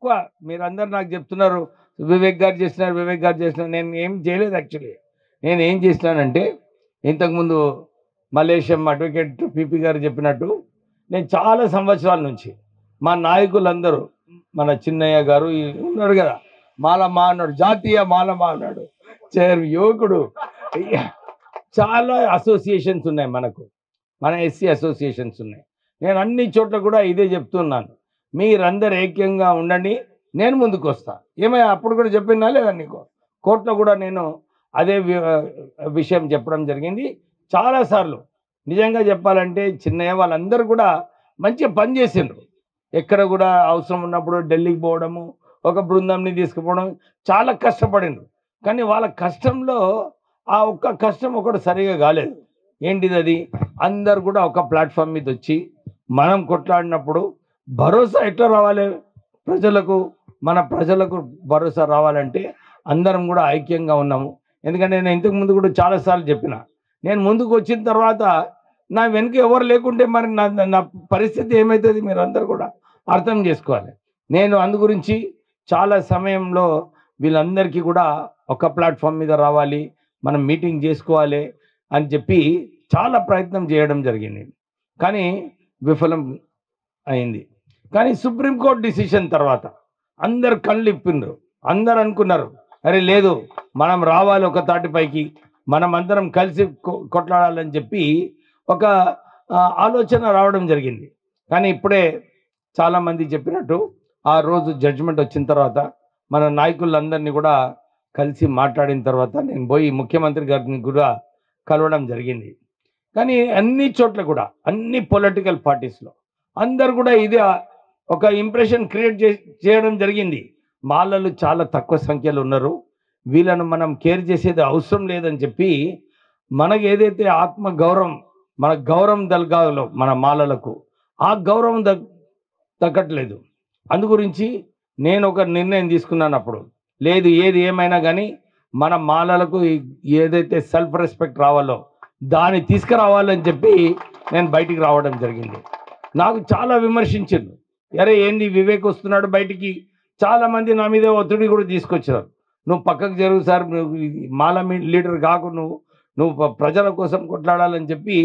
ఎక్కువ మీరందరూ నాకు చెప్తున్నారు వివేక్ గారు చేసినారు, వివేక్ గారు చేసినారు. నేను ఏం చేయలేదు యాక్చువల్లీ. నేను ఏం చేసినానంటే ఇంతకుముందు మలేషియం అడ్వకేట్ పిపి గారు చెప్పినట్టు నేను చాలా సంవత్సరాల నుంచి మా నాయకులందరూ మన చిన్నయ్య గారు ఉన్నాడు కదా, మాలమా అన్నాడు, జాతీయ మాలమా అన్నాడు, యువకుడు. చాలా అసోసియేషన్స్ ఉన్నాయి మనకు, మన ఎస్సీ అసోసియేషన్స్ ఉన్నాయి. నేను అన్ని చోట్ల కూడా ఇదే చెప్తున్నాను, మీరందరూ ఐక్యంగా ఉండండి, నేను ముందుకు వస్తా. ఏమయ్యా అప్పుడు కూడా చెప్పినా లేదా నీకు? కోర్టులో కూడా నేను అదే విషయం చెప్పడం జరిగింది చాలాసార్లు. నిజంగా చెప్పాలంటే చిన్నయ్య వాళ్ళందరూ కూడా మంచిగా పనిచేసిండ్రు. ఎక్కడ కూడా అవసరం ఉన్నప్పుడు ఢిల్లీకి పోవడము, ఒక బృందంని తీసుకుపోవడం, చాలా కష్టపడిండ్రు. కానీ వాళ్ళ కష్టంలో ఆ ఒక్క కష్టం ఒకటి సరిగా కాలేదు. ఏంటిది అది? అందరు కూడా ఒక ప్లాట్ఫామ్ మీద వచ్చి మనం కొట్లాడినప్పుడు భరోసా ఎట్లా రావాలి ప్రజలకు? మన ప్రజలకు భరోసా రావాలంటే అందరం కూడా ఐక్యంగా ఉన్నాము. ఎందుకంటే నేను ఇంతకుముందు కూడా చాలాసార్లు చెప్పిన, నేను ముందుకు వచ్చిన తర్వాత నా వెనుక ఎవరు లేకుంటే మరి నా పరిస్థితి ఏమవుతుంది మీరు అందరు కూడా అర్థం చేసుకోవాలి. నేను అందు గురించి చాలా సమయంలో వీళ్ళందరికీ కూడా ఒక ప్లాట్ఫామ్ మీద రావాలి, మనం మీటింగ్ చేసుకోవాలి అని చెప్పి చాలా ప్రయత్నం చేయడం జరిగింది. కానీ విఫలం అయింది. కానీ సుప్రీంకోర్టు డిసిషన్ తర్వాత అందరు కళ్ళు ఇప్పిండ్రు. అందరు అనుకున్నారు, అరే లేదు మనం రావాలి ఒక తాటిపైకి, మనం అందరం కలిసి కొట్లాడాలని చెప్పి ఒక ఆలోచన రావడం జరిగింది. కానీ ఇప్పుడే చాలామంది చెప్పినట్టు ఆ రోజు జడ్జిమెంట్ వచ్చిన తర్వాత మన నాయకులందరినీ కూడా కలిసి మాట్లాడిన తర్వాత నేను పోయి ముఖ్యమంత్రి గారిని కూడా కలవడం జరిగింది. కానీ అన్ని చోట్ల కూడా అన్ని పొలిటికల్ పార్టీస్లో అందరు కూడా ఇదే ఒక ఇంప్రెషన్ క్రియేట్ చేయడం జరిగింది. మాలలు చాలా తక్కువ సంఖ్యలో ఉన్నారు, వీళ్ళను మనం కేర్ చేసేది అవసరం లేదని చెప్పి మనకు ఏదైతే ఆత్మ గౌరవం, మన గౌరవం దల్గాలో మన మాలలకు ఆ గౌరవం తగ్గట్లేదు. అందు గురించి నేను ఒక నిర్ణయం తీసుకున్నాను. అప్పుడు లేదు ఏది ఏమైనా కానీ మన మాలలకు ఏదైతే సెల్ఫ్ రెస్పెక్ట్ రావాలో దాన్ని తీసుకురావాలని చెప్పి నేను బయటికి రావడం జరిగింది. నాకు చాలా విమర్శించారు, అరే ఏంది వివేక్ వస్తున్నాడు బయటికి, చాలామంది నా మీద ఒత్తిడి కూడా తీసుకొచ్చారు, నువ్వు పక్కకు జరుగు సార్, నువ్వు మాల లీడర్ కాకు, నువ్వు ప్రజల కోసం కొట్లాడాలని చెప్పి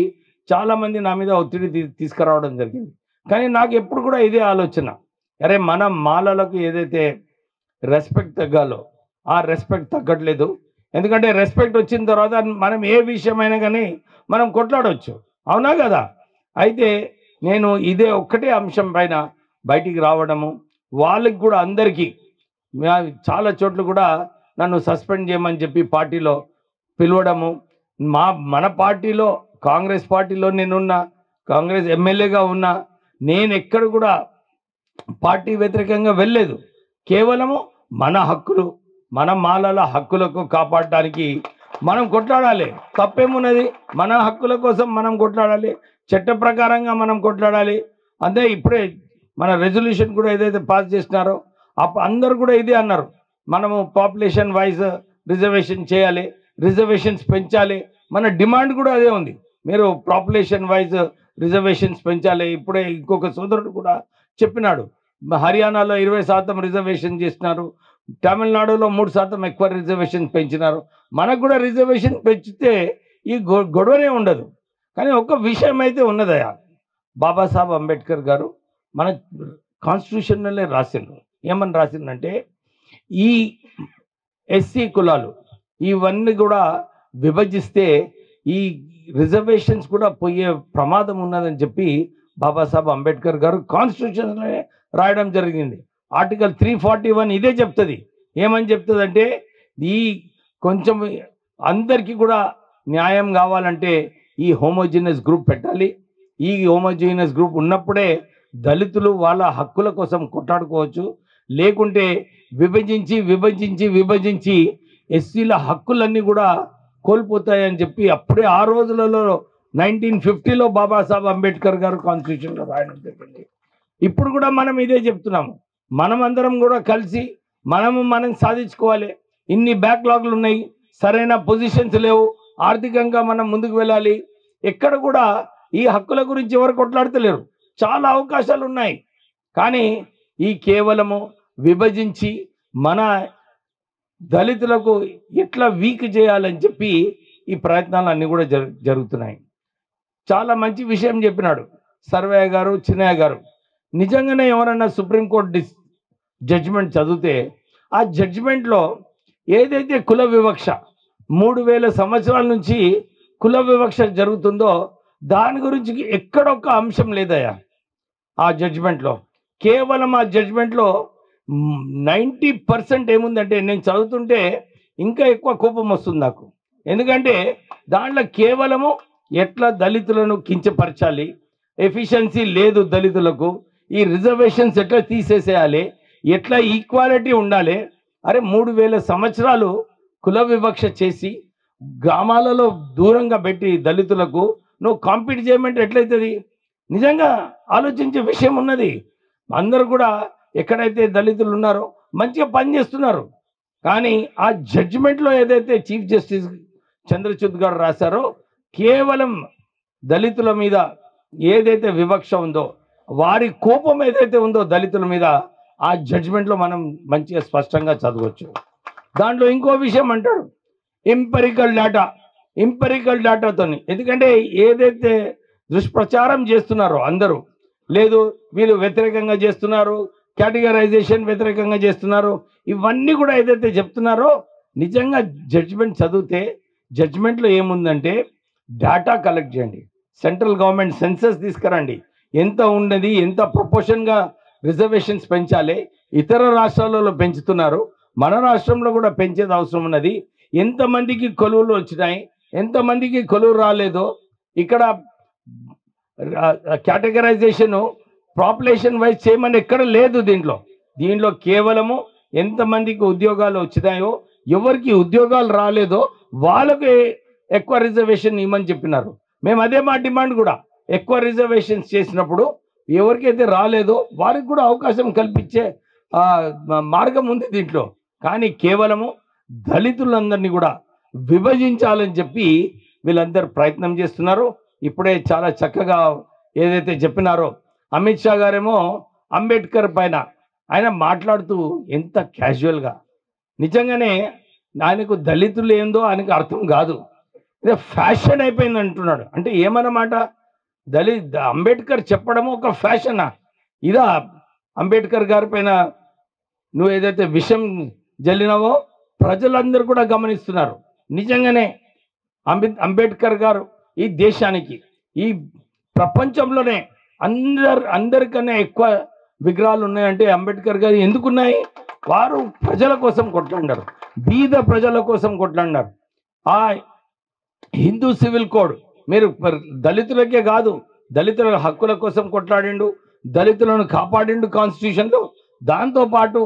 చాలామంది నా మీద ఒత్తిడి తీసుకురావడం జరిగింది. కానీ నాకు ఎప్పుడు కూడా ఇదే ఆలోచన, అరే మన మాలలకు ఏదైతే రెస్పెక్ట్ తగ్గాలో ఆ రెస్పెక్ట్ తగ్గట్లేదు. ఎందుకంటే రెస్పెక్ట్ వచ్చిన తర్వాత మనం ఏ విషయమైనా కానీ మనం కొట్లాడవచ్చు, అవునా కదా? అయితే నేను ఇదే ఒక్కటే అంశం పైన బయటికి రావడము, వాళ్ళకి కూడా అందరికీ చాలా చోట్ల కూడా నన్ను సస్పెండ్ చేయమని చెప్పి పార్టీలో పిలవడము. మన పార్టీలో కాంగ్రెస్ పార్టీలో నేనున్నా, కాంగ్రెస్ ఎమ్మెల్యేగా ఉన్నా, నేను ఎక్కడ కూడా పార్టీ వ్యతిరేకంగా వెళ్ళలేదు. కేవలము మన హక్కులు, మన మాలల హక్కులకు కాపాడడానికి మనం కొట్లాడాలి. తప్పేమున్నది? మన హక్కుల కోసం మనం కొట్లాడాలి, చట్ట ప్రకారంగా మనం కొట్లాడాలి. అదే ఇప్పుడే మన రెజల్యూషన్ కూడా ఏదైతే పాస్ చేసినారో అందరూ కూడా ఇదే అన్నారు, మనము పాపులేషన్ వైజ్ రిజర్వేషన్ చేయాలి, రిజర్వేషన్స్ పెంచాలి. మన డిమాండ్ కూడా అదే ఉంది, మీరు పాపులేషన్ వైజ్ రిజర్వేషన్స్ పెంచాలి. ఇప్పుడే ఇంకొక సోదరుడు కూడా చెప్పినాడు, హర్యానాలో 20% రిజర్వేషన్ చేసినారు, తమిళనాడులో 3% ఎక్కువ రిజర్వేషన్ పెంచినారు. మనకు కూడా రిజర్వేషన్ పెంచితే ఈ గొడవనే ఉండదు. కానీ ఒక విషయం అయితే ఉన్నదయా, బాబాసాహెబ్ అంబేద్కర్ గారు మన కాన్స్టిట్యూషన్లోనే రాసిండ్రు. ఏమని రాసిందంటే ఈ ఎస్సీ కులాలు ఇవన్నీ కూడా విభజిస్తే ఈ రిజర్వేషన్స్ కూడా పోయే ప్రమాదం ఉన్నదని చెప్పి బాబాసాహెబ్ అంబేద్కర్ గారు కాన్స్టిట్యూషన్లోనే రాయడం జరిగింది. ఆర్టికల్ 341 ఇదే చెప్తుంది. ఏమని చెప్తుంది అంటే ఈ కొంచెం అందరికీ కూడా న్యాయం కావాలంటే ఈ హోమోజీనియస్ గ్రూప్ పెట్టాలి. ఈ హోమోజీనియస్ గ్రూప్ ఉన్నప్పుడే దళితులు వాళ్ళ హక్కుల కోసం కొట్లాడుకోవచ్చు, లేకుంటే విభజించి విభజించి విభజించి ఎస్సీల హక్కులన్నీ కూడా కోల్పోతాయని చెప్పి అప్పుడే ఆ రోజులలో 1950లో బాబాసాహెబ్ అంబేద్కర్ గారు కాన్స్టిట్యూషన్లో రాయడం జరిగింది. ఇప్పుడు కూడా మనం ఇదే చెప్తున్నాము, మనమందరం కూడా కలిసి మనం సాధించుకోవాలి. ఇన్ని బ్యాక్లాగ్లు ఉన్నాయి, సరైన పొజిషన్స్ లేవు, ఆర్థికంగా మనం ముందుకు వెళ్ళాలి. ఎక్కడ కూడా ఈ హక్కుల గురించి ఎవరు కొట్లాడతలేరు, చాలా అవకాశాలు ఉన్నాయి. కానీ ఈ కేవలము విభజించి మన దళితులకు ఎట్లా వీక్ చేయాలని చెప్పి ఈ ప్రయత్నాలు అన్నీ కూడా జరుగుతున్నాయి. చాలా మంచి విషయం చెప్పినాడు సర్వయ్య గారు, చిన్నయ్య గారు. నిజంగానే ఎవరన్నా సుప్రీంకోర్టు జడ్జిమెంట్ చదివితే ఆ జడ్జిమెంట్లో ఏదైతే కుల వివక్ష 3000 సంవత్సరాల నుంచి కుల వివక్ష జరుగుతుందో దాని గురించి ఎక్కడొక్క అంశం లేదయ్యా ఆ జడ్జిమెంట్లో. కేవలం ఆ జడ్జిమెంట్లో 90% ఏముందంటే నేను చదువుతుంటే ఇంకా ఎక్కువ కోపం వస్తుంది నాకు. ఎందుకంటే దాంట్లో కేవలము ఎట్లా దళితులను కించపరచాలి, ఎఫిషియన్సీ లేదు దళితులకు, ఈ రిజర్వేషన్స్ ఎట్లా తీసేసేయాలి, ఎట్లా ఈక్వాలిటీ ఉండాలి. అరే 3000 సంవత్సరాలు కుల వివక్ష చేసి గ్రామాలలో దూరంగా పెట్టి దళితులకు నువ్వు కాంపీట్ చేయమంటే ఎట్లయితుంది? నిజంగా ఆలోచించే విషయం ఉన్నది. అందరూ కూడా ఎక్కడైతే దళితులు ఉన్నారో మంచిగా పనిచేస్తున్నారు. కానీ ఆ జడ్జిమెంట్లో ఏదైతే చీఫ్ జస్టిస్ చంద్రచూడ్ గారు రాశారో కేవలం దళితుల మీద ఏదైతే వివక్ష ఉందో, వారి కోపం ఏదైతే ఉందో దళితుల మీద, ఆ జడ్జిమెంట్లో మనం మంచిగా స్పష్టంగా చదవచ్చు. దాంట్లో ఇంకో విషయం అంటాడు, ఎంపెరికల్ డేటాతో. ఎందుకంటే ఏదైతే దుష్ప్రచారం చేస్తున్నారో అందరూ, లేదు వీళ్ళు వ్యతిరేకంగా చేస్తున్నారు, కేటగరైజేషన్ వ్యతిరేకంగా చేస్తున్నారు, ఇవన్నీ కూడా ఏదైతే చెప్తున్నారో నిజంగా జడ్జిమెంట్ చదివితే జడ్జిమెంట్లో ఏముందంటే డేటా కలెక్ట్ చేయండి, సెంట్రల్ గవర్నమెంట్ సెన్సస్ తీసుకురండి, ఎంత ఉన్నది, ఎంత ప్రపోర్షన్గా రిజర్వేషన్స్ పెంచాలి. ఇతర రాష్ట్రాలలో పెంచుతున్నారు, మన రాష్ట్రంలో కూడా పెంచేది అవసరం ఉన్నది. ఎంతమందికి కొలువులు వచ్చినాయి, ఎంతమందికి కొలువు రాలేదో, ఇక్కడ కేటగరైజేషను పాపులేషన్ వైజ్ చేయమని ఎక్కడ లేదు. దీంట్లో కేవలము ఎంతమందికి ఉద్యోగాలు వచ్చినాయో, ఎవరికి ఉద్యోగాలు రాలేదో వాళ్ళకి ఎక్కువ రిజర్వేషన్ ఇవ్వమని చెప్పినారు. మేము అదే మా డిమాండ్ కూడా. ఎక్కువ రిజర్వేషన్స్ చేసినప్పుడు ఎవరికైతే రాలేదో వారికి కూడా అవకాశం కల్పించే మార్గం ఉంది దీంట్లో. కానీ కేవలము దళితులందరినీ కూడా విభజించాలని చెప్పి వీళ్ళందరూ ప్రయత్నం చేస్తున్నారు. ఇప్పుడే చాలా చక్కగా ఏదైతే చెప్పినారో అమిత్ షా గారేమో అంబేద్కర్ పైన ఆయన మాట్లాడుతూ ఎంత క్యాజువల్గా, నిజంగానే ఆయనకు దళితులు ఏందో ఆయనకు అర్థం కాదు, ఇదే ఫ్యాషన్ అయిపోయింది అంటున్నాడు. అంటే ఏమన్నమాట, అంబేద్కర్ చెప్పడము ఒక ఫ్యాషనా? ఇదా అంబేద్కర్ గారి పైన నువ్వు ఏదైతే విషం జల్లినావో ప్రజలందరూ కూడా గమనిస్తున్నారు. నిజంగానే అంబేద్కర్ గారు ఈ దేశానికి, ఈ ప్రపంచంలోనే అందరికన్నా ఎక్కువ విగ్రహాలు ఉన్నాయంటే అంబేద్కర్ గారు ఎందుకున్నాయి? వారు ప్రజల కోసం కొట్లాడినారు, బీద ప్రజల కోసం కొట్లాడినారు. ఆ హిందూ సివిల్ కోడ్ మీరు దళితులకే కాదు, దళితుల హక్కుల కోసం కొట్లాడిండు, దళితులను కాపాడిండు కాన్స్టిట్యూషన్లో. దాంతోపాటు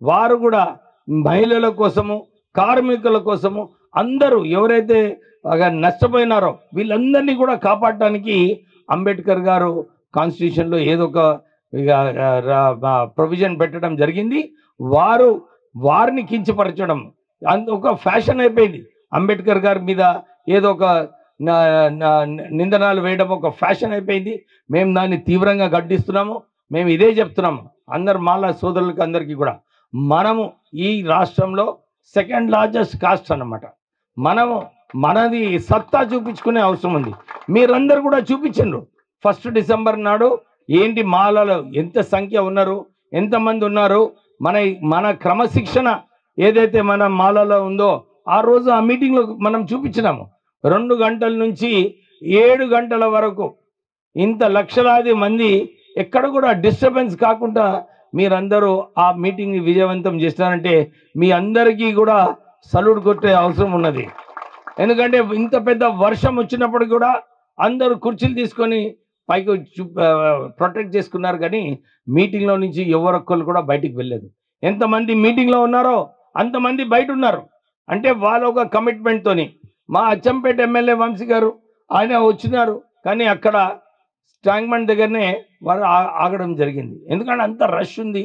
వారు కూడా మహిళల కోసము, కార్మికుల కోసము, అందరూ ఎవరైతే నష్టపోయినారో వీళ్ళందరినీ కూడా కాపాడటానికి అంబేద్కర్ గారు కాన్స్టిట్యూషన్లో ఏదో ఒక ప్రొవిజన్ పెట్టడం జరిగింది. వారిని కించపరచడం ఒక ఫ్యాషన్ అయిపోయింది. అంబేద్కర్ గారి మీద ఏదో ఒక నిందనాలు వేయడం ఒక ఫ్యాషన్ అయిపోయింది. మేము దాన్ని తీవ్రంగా గడ్డిస్తున్నాము. మేము ఇదే చెప్తున్నాము అందరు మాల సోదరులకి అందరికీ కూడా, మనము ఈ రాష్ట్రంలో సెకండ్ లార్జెస్ట్ కాస్ట్ అన్నమాట. మనది సత్తా చూపించుకునే అవసరం ఉంది. మీరందరూ కూడా చూపించండి. 1 డిసెంబర్ నాడు ఏంటి మాలలో ఎంత సంఖ్య ఉన్నారు, ఎంతమంది ఉన్నారు, మన క్రమశిక్షణ ఏదైతే మన మాలలో ఉందో ఆ రోజు ఆ మీటింగ్లో మనం చూపించినాము. 2 గంటల నుంచి 7 గంటల వరకు ఇంత లక్షలాది మంది ఎక్కడ కూడా డిస్టర్బెన్స్ కాకుండా మీరందరూ ఆ మీటింగ్ని విజయవంతం చేస్తారంటే మీ అందరికీ కూడా సల్యూట్ కొట్టే అవసరం ఉన్నది. ఎందుకంటే ఇంత పెద్ద వర్షం వచ్చినప్పుడు కూడా అందరూ కుర్చీలు తీసుకొని పైకి ప్రొటెక్ట్ చేసుకున్నారు. కానీ మీటింగ్లో నుంచి ఎవరొక్కరు కూడా బయటికి వెళ్ళలేదు. ఎంతమంది మీటింగ్లో ఉన్నారో అంతమంది బయట ఉన్నారు. అంటే వాళ్ళ ఒక కమిట్మెంట్తోని మా అచ్చంపేట ఎమ్మెల్యే వంశీ గారు ఆయన వచ్చినారు, కానీ అక్కడ ట్యాంక్మెంట్ దగ్గరనే వారు ఆగడం జరిగింది. ఎందుకంటే అంత రష్ ఉంది,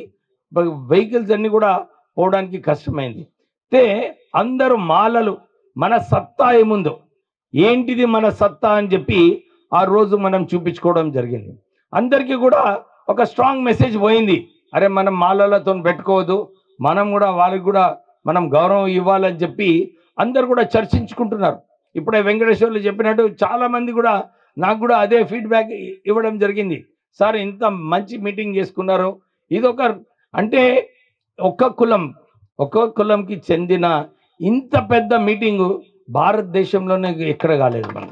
వెహికల్స్ అన్నీ కూడా పోవడానికి కష్టమైంది. అందరూ మాలలు మన సత్తా ఏముందో, ఏంటిది మన సత్తా అని చెప్పి ఆ రోజు మనం చూపించుకోవడం జరిగింది. అందరికీ కూడా ఒక స్ట్రాంగ్ మెసేజ్ పోయింది. అరే మనం మాలలతో పెట్టుకోవద్దు, మనం కూడా వాళ్ళకి కూడా మనం గౌరవం ఇవ్వాలని చెప్పి అందరు కూడా చర్చించుకుంటున్నారు. ఇప్పుడే వెంకటేశ్వర్లు చెప్పినట్టు చాలామంది కూడా నాకు కూడా అదే ఫీడ్బ్యాక్ ఇవ్వడం జరిగింది. సార్ ఇంత మంచి మీటింగ్ చేసుకున్నారు, ఇదొక అంటే ఒక్క కులంకి చెందిన ఇంత పెద్ద మీటింగు భారతదేశంలోనే ఎక్కడ కాలేదు. మనం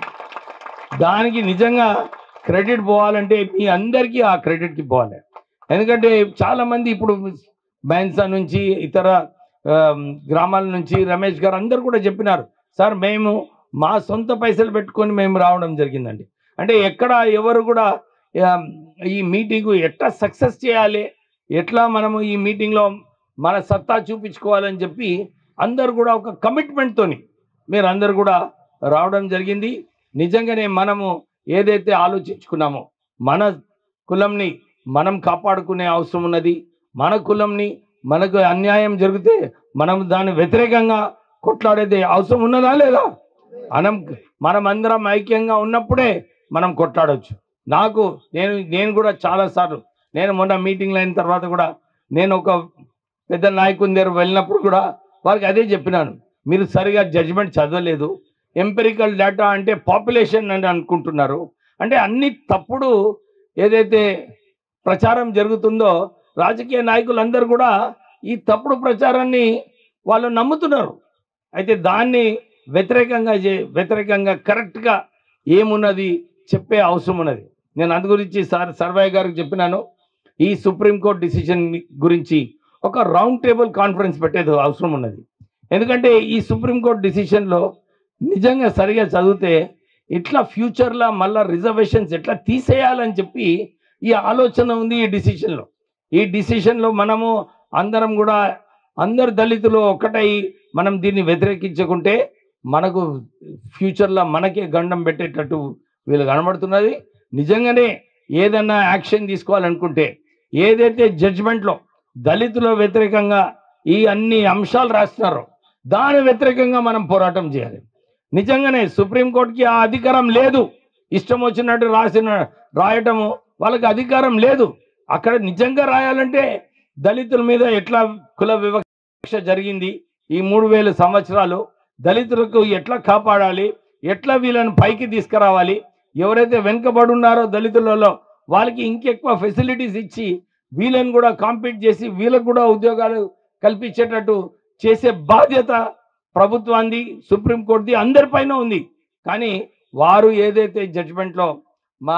దానికి నిజంగా క్రెడిట్ పోవాలంటే మీ అందరికీ ఆ క్రెడిట్కి పోవాలి. ఎందుకంటే చాలామంది ఇప్పుడు బైన్సా నుంచి ఇతర గ్రామాల నుంచి రమేష్ గారు అందరు కూడా చెప్పినారు, సార్ మేము మా సొంత పైసలు పెట్టుకొని మేము రావడం జరిగిందండి. అంటే ఎక్కడ ఎవరు కూడా ఈ మీటింగు ఎట్లా సక్సెస్ చేయాలి, ఎట్లా మనము ఈ మీటింగ్లో మన సత్తా చూపించుకోవాలని చెప్పి అందరు కూడా ఒక కమిట్మెంట్తోని మీరు అందరు కూడా రావడం జరిగింది. నిజంగానే మనము ఏదైతే ఆలోచించుకున్నామో మన కులంని మనం కాపాడుకునే అవసరం ఉన్నది. మన కులంని మనకు అన్యాయం జరిగితే మనం దాని వ్యతిరేకంగా కొట్లాడేది అవసరం ఉన్నదా లేదా? మనమందరం ఐక్యంగా ఉన్నప్పుడే మనం కొట్లాడవచ్చు. నేను కూడా చాలాసార్లు నేను మొన్న మీటింగ్లు అయిన తర్వాత కూడా నేను ఒక పెద్ద నాయకుని దగ్గర వెళ్ళినప్పుడు కూడా వారికి అదే చెప్పినాను, మీరు సరిగా జడ్జిమెంట్ చదవలేదు, ఎంపెరికల్ డేటా అంటే పాపులేషన్ అని అనుకుంటున్నారు, అంటే అన్ని తప్పుడు ఏదైతే ప్రచారం జరుగుతుందో రాజకీయ నాయకులందరూ కూడా ఈ తప్పుడు ప్రచారాన్ని వాళ్ళు నమ్ముతున్నారు. అయితే దాన్ని వ్యతిరేకంగా కరెక్ట్గా ఏమున్నది చెప్పే అవసరం ఉన్నది. నేను అందు గురించి సర్వయ్య గారికి చెప్పినాను, ఈ సుప్రీంకోర్టు డిసిషన్ గురించి ఒక రౌండ్ టేబుల్ కాన్ఫరెన్స్ పెట్టేది అవసరం ఉన్నది. ఎందుకంటే ఈ సుప్రీంకోర్టు డిసిషన్లో నిజంగా సరిగా చదివితే ఇట్లా ఫ్యూచర్లో మళ్ళీ రిజర్వేషన్స్ ఎట్లా తీసేయాలని చెప్పి ఈ ఆలోచన ఉంది ఈ డిసిషన్లో మనము అందరం కూడా అందరు దళితులు ఒక్కటై మనం దీన్ని వ్యతిరేకించకుంటే మనకు ఫ్యూచర్లో మనకే గండం పెట్టేటట్టు వీళ్ళు కనబడుతున్నది. నిజంగానే ఏదన్నా యాక్షన్ తీసుకోవాలనుకుంటే ఏదైతే జడ్జిమెంట్లో దళితుల వ్యతిరేకంగా ఈ అన్ని అంశాలు రాస్తున్నారో దాని వ్యతిరేకంగా మనం పోరాటం చేయాలి. నిజంగానే సుప్రీంకోర్టుకి ఆ అధికారం లేదు, ఇష్టం వచ్చినట్టు రాయటము వాళ్ళకి అధికారం లేదు. అక్కడ నిజంగా రాయాలంటే దళితుల మీద ఎట్లా కుల వివక్ష జరిగింది ఈ 3000 సంవత్సరాలు, దళితులకు ఎట్లా కాపాడాలి, ఎట్లా వీళ్ళని పైకి తీసుకురావాలి, ఎవరైతే వెనుకబడి ఉన్నారో దళితులలో వాళ్ళకి ఇంకెక్కువ ఫెసిలిటీస్ ఇచ్చి వీళ్ళని కూడా కాంపీట్ చేసి వీళ్ళకు కూడా ఉద్యోగాలు కల్పించేటట్టు చేసే బాధ్యత ప్రభుత్వాన్ని, సుప్రీంకోర్టుది అందరిపైన ఉంది. కానీ వారు ఏదైతే జడ్జిమెంట్లో మా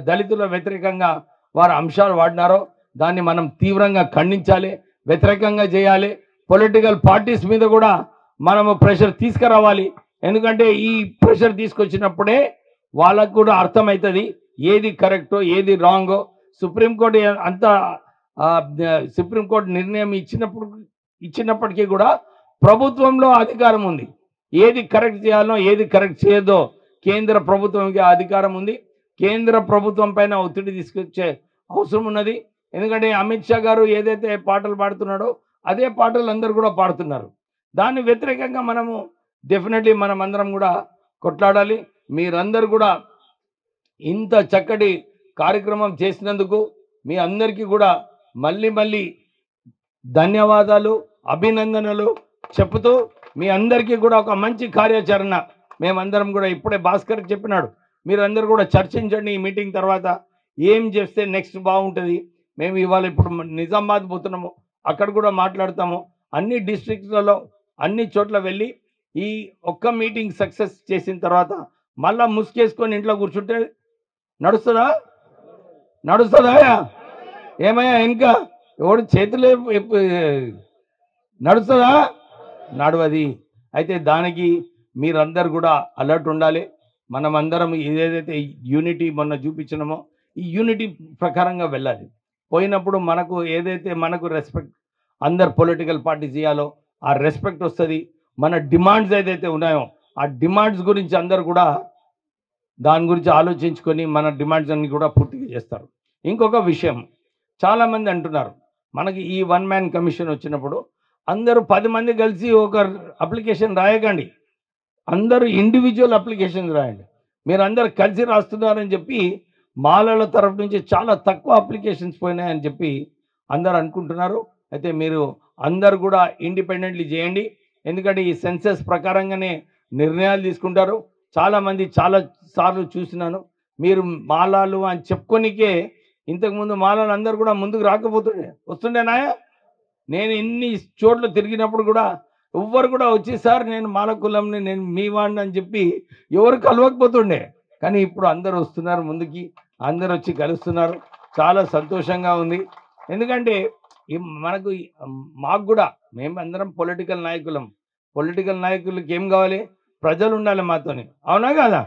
దళితుల వ్యతిరేకంగా వారు అంశాలు వాడినారో దాన్ని మనం తీవ్రంగా ఖండించాలి, వ్యతిరేకంగా చేయాలి. పొలిటికల్ పార్టీస్ మీద కూడా మనము ప్రెషర్ తీసుకురావాలి. ఎందుకంటే ఈ ప్రెషర్ తీసుకొచ్చినప్పుడే వాళ్ళకు కూడా అర్థమవుతుంది ఏది కరెక్టో ఏది రాంగో. సుప్రీంకోర్టు నిర్ణయం ఇచ్చినప్పటికీ కూడా ప్రభుత్వంలో అధికారం ఉంది, ఏది కరెక్ట్ చేయాలో ఏది కరెక్ట్ చేయదో కేంద్ర ప్రభుత్వంకి అధికారం ఉంది. కేంద్ర ప్రభుత్వం పైన ఒత్తిడి తీసుకొచ్చే అవసరం ఉన్నది. ఎందుకంటే అమిత్ షా గారు ఏదైతే పాటలు పాడుతున్నాడో అదే పాటలు అందరూ కూడా పాడుతున్నారు. దాన్ని వ్యతిరేకంగా మనము డెఫినెట్లీ మనం అందరం కూడా కొట్లాడాలి. మీరందరూ కూడా ఇంత చక్కటి కార్యక్రమం చేసినందుకు మీ అందరికీ కూడా మళ్ళీ ధన్యవాదాలు, అభినందనలు చెప్తూ మీ అందరికీ కూడా ఒక మంచి కార్యాచరణ మేమందరం కూడా ఇప్పుడే భాస్కర్ చెప్పినాడు, మీరందరూ కూడా చర్చించండి. ఈ మీటింగ్ తర్వాత ఏం చేస్తే నెక్స్ట్ బాగుంటుంది. మేము ఇవాళ ఇప్పుడు నిజామాబాద్ పోతున్నాము, అక్కడ కూడా మాట్లాడతాము. అన్ని డిస్ట్రిక్ట్లలో అన్ని చోట్ల వెళ్ళి ఈ ఒక్క మీటింగ్ సక్సెస్ చేసిన తర్వాత మళ్ళా ముసుకేసుకొని ఇంట్లో కూర్చుంటే నడుస్తుందా? ఏమయ్యా ఇంకా ఎవడు చేతులే నడుస్తుందా? నడవది. అయితే దానికి మీరందరూ కూడా అలర్ట్ ఉండాలి. మనమందరం ఏదైతే యూనిటీ మొన్న చూపించినామో ఈ యూనిటీ ప్రకారంగా వెళ్ళాలి. పోయినప్పుడు మనకు ఏదైతే మనకు రెస్పెక్ట్ అందరు పొలిటికల్ పార్టీస్ ఇవ్వాలో ఆ రెస్పెక్ట్ వస్తుంది. మన డిమాండ్స్ ఏదైతే ఉన్నాయో ఆ డిమాండ్స్ గురించి అందరు కూడా దాని గురించి ఆలోచించుకొని మన డిమాండ్స్ అన్ని కూడా పూర్తిగా చేస్తారు. ఇంకొక విషయం, చాలామంది అంటున్నారు మనకి ఈ 1 మ్యాన్ కమిషన్ వచ్చినప్పుడు అందరూ 10 మంది కలిసి ఒక అప్లికేషన్ రాయకండి, అందరూ ఇండివిజువల్ అప్లికేషన్స్ రాయండి. మీరు అందరు కలిసి రాస్తున్నారని చెప్పి మాలల తరఫు నుంచి చాలా తక్కువ అప్లికేషన్స్ పోయినాయని చెప్పి అందరు అనుకుంటున్నారు. అయితే మీరు అందరు కూడా ఇండిపెండెంట్లీ చేయండి. ఎందుకంటే ఈ సెన్సెస్ ప్రకారంగానే నిర్ణయాలు తీసుకుంటారు. చాలామంది చాలా సార్లు చూసినాను. మీరు మాలాలు అని చెప్పుకోనికే ఇంతకుముందు మాలాలు అందరు కూడా ముందుకు రాకపోతుండే, వస్తుండేనాయా. నేను ఇన్ని చోట్ల తిరిగినప్పుడు కూడా ఎవ్వరు కూడా వచ్చి సార్ నేను మాల కులంని, నేను మీ వాడిని అని చెప్పి ఎవరు కలవకపోతుండే. కానీ ఇప్పుడు అందరు వస్తున్నారు ముందుకి, అందరు వచ్చి కలుస్తున్నారు. చాలా సంతోషంగా ఉంది. ఎందుకంటే మనకు మాకు కూడా మేము అందరం పొలిటికల్ నాయకులం. పొలిటికల్ నాయకులకి ఏం కావాలి? ప్రజలు ఉండాలి మాతోని, అవునా కాదా?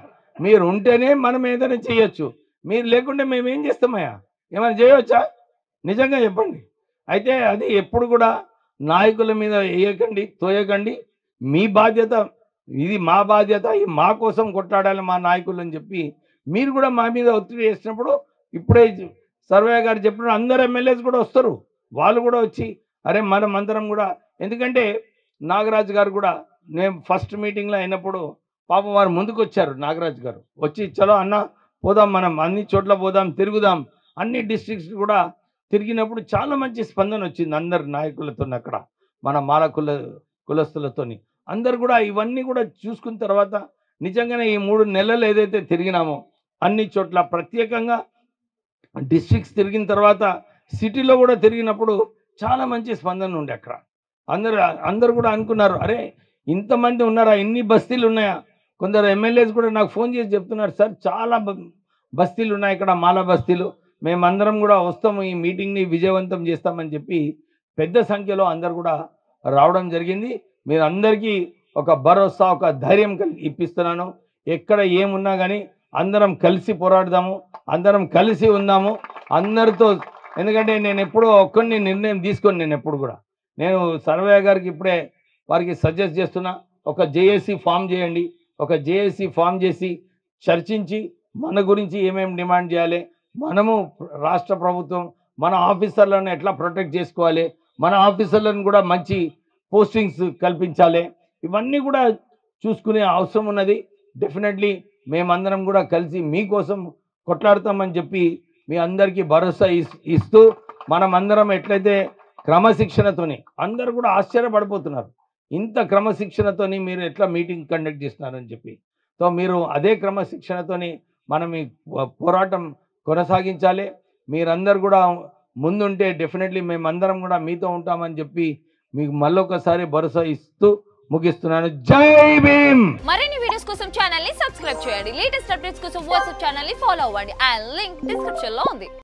మీరు ఉంటేనే మనం ఏదైనా చేయొచ్చు. మీరు లేకుంటే మేము ఏం చేస్తామయ్యా? ఏమైనా చేయవచ్చా? నిజంగా చెప్పండి. అయితే అది ఎప్పుడు కూడా నాయకుల మీద వేయకండి, తోయకండి. మీ బాధ్యత ఇది, మా బాధ్యత, ఇది మా కోసం కొట్లాడాలి మా నాయకులు అని చెప్పి మీరు కూడా మా మీద ఒత్తిడి చేసినప్పుడు, ఇప్పుడే సర్వే గారు చెప్పినప్పుడు అందరు ఎమ్మెల్యేస్ కూడా వస్తారు. వాళ్ళు కూడా వచ్చి అరే మనం అందరం కూడా, ఎందుకంటే నాగరాజు గారు కూడా నేను ఫస్ట్ మీటింగ్లో అయినప్పుడు పాపం వారు ముందుకు వచ్చారు. నాగరాజు గారు వచ్చి చలో అన్న పోదాం, మనం అన్ని చోట్ల పోదాం, తిరుగుదాం. అన్ని డిస్ట్రిక్ట్స్ కూడా తిరిగినప్పుడు చాలా మంచి స్పందన వచ్చింది అందరు నాయకులతో, అక్కడ మన మాల కులస్తులతోని అందరు కూడా. ఇవన్నీ కూడా చూసుకున్న తర్వాత నిజంగానే ఈ 3 నెలలు ఏదైతే తిరిగినామో అన్ని చోట్ల, ప్రత్యేకంగా డిస్ట్రిక్ట్స్ తిరిగిన తర్వాత సిటీలో కూడా తిరిగినప్పుడు చాలా మంచి స్పందన ఉండే అక్కడ. అందరు కూడా అనుకున్నారు, అరే ఇంతమంది ఉన్నారా, ఇన్ని బస్తీలు ఉన్నాయా? కొందరు ఎమ్మెల్యేస్ కూడా నాకు ఫోన్ చేసి చెప్తున్నారు, సార్ చాలా బస్తీలు ఉన్నాయి ఇక్కడ, మాల బస్తీలు, మేమందరం కూడా వస్తాము, ఈ మీటింగ్ని విజయవంతం చేస్తామని చెప్పి పెద్ద సంఖ్యలో అందరు కూడా రావడం జరిగింది. మీరు అందరికీ ఒక భరోసా, ఒక ధైర్యం ఇప్పిస్తున్నాను. ఎక్కడ ఏమున్నా కానీ అందరం కలిసి పోరాడదాము, అందరం కలిసి ఉందాము అందరితో. ఎందుకంటే నేను ఎప్పుడూ ఒక్కడిని నిర్ణయం తీసుకొని, నేను సర్వే గారికి ఇప్పుడే వారికి సజెస్ట్ చేస్తున్నా, ఒక జేఏసీ ఫామ్ చేయండి. ఒక జేఏసీ ఫామ్ చేసి చర్చించి మన గురించి ఏమేమి డిమాండ్ చేయాలి, మనము రాష్ట్ర ప్రభుత్వం మన ఆఫీసర్లను ఎట్లా ప్రొటెక్ట్ చేసుకోవాలి, మన ఆఫీసర్లను కూడా మంచి పోస్టింగ్స్ కల్పించాలి, ఇవన్నీ కూడా చూసుకునే అవసరం ఉన్నది. డెఫినెట్లీ మేమందరం కూడా కలిసి మీకోసం కొట్లాడతామని చెప్పి మీ అందరికీ భరోసా ఇస్తూ, మనం అందరం ఎట్లయితే క్రమశిక్షణతోని, అందరూ కూడా ఆశ్చర్యపడిపోతున్నారు ఇంత క్రమశిక్షణతోని మీరు ఎట్లా మీటింగ్ కండక్ట్ చేస్తున్నారని చెప్పి. సో మీరు అదే క్రమశిక్షణతోని మనం ఈ పోరాటం కొనసాగించాలి. మీరందరూ కూడా ముందుంటే డెఫినెట్లీ మేమందరం కూడా మీతో ఉంటామని చెప్పి మీకు మళ్ళొకసారి భరోసా ఇస్తూ ముగిస్తున్నాను. జై భీమ్. మరిన్ని వీడియోస్ కోసం ఛానల్ ని సబ్స్క్రైబ్ చేయండి. లేటెస్ట్ అప్డేట్స్ కోసం వాట్సాప్ ఛానల్ ని ఫాలో అవ్వండి. ఆ లింక్ డిస్క్రిప్షన్ లో ఉంది.